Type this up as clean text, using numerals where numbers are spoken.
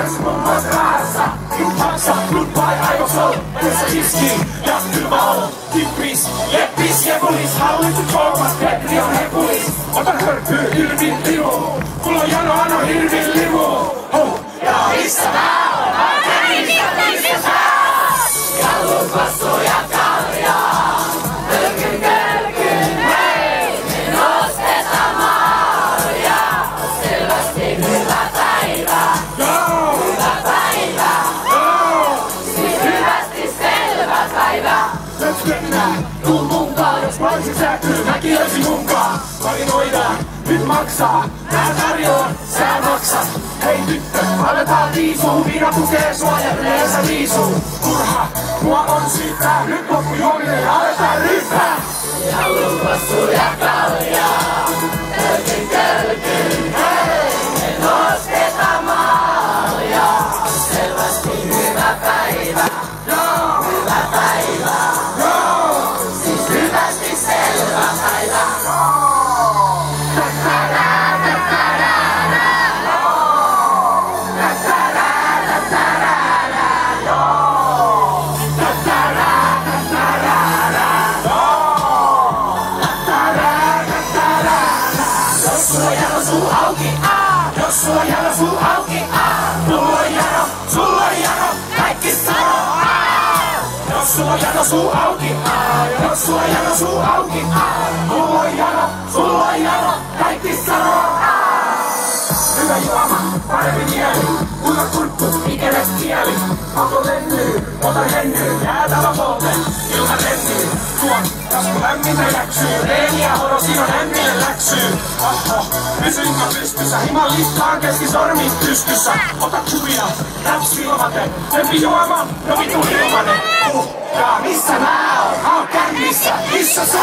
Kans muun muassa Raassa. Nyt maksa, goodbye, aivosol. Tässä iskii ja kylmä olo. Kippis, jeppis ja kulis. Hallittu kolmas, Petri on hepulis. Ota hörpyy, Irvin limu. Mulla on jano, anno Irvin limu. Ja missä mä oon? Missä Gallupassuja kaljaa. Kölkyn, kölkyn, hei. Me nostetaan marjaa. Selvästi hyvä päivä. Hyvä päivä. Siis hyvästi selvä päivä. Let's mennään, tuu munkaan. Jos panssi säkyy, mäkin löysin munkaan. Marinoidaan, nyt maksaa. Mä tarjoan, sä maksat. Hei tyttö, aletaan viisuu. Viina tukee sua ja yleensä viisuu. Turha, mua on syyttää. Nyt loppu juominen ja aletaan ryyppää. Gallupassuja kaljaa. Kölkyn, kölkyn, hei. Me nostetaan maljaa. Selvästi hyvä päivä. Hyvä päivä. Siis hyvästi selvä päivä. Jos sulla on jano, suu auki, mulla on jano, sulla on jano, kaikki sanoo, jos sulla on jano, suu auki, jos sulla on jano, suu auki, mulla on jano, sulla on jano, kaikki sanoo, hyvä juoma, parempi mieli, kunta kurkku, ikäväs kieli, onko lenny, ota henny, jäätävä polten, ilman renny, tuon, tasku lämmintä läksyy, reeni ja horo, siinä on lämmille läksyy, pysynkö pystyssä, himan listaan keskisormi pystyssä, ota kuvia, raps filmate, lempi juoma, no vitu ilmanen, ja missä mä oon kännissä, missä sä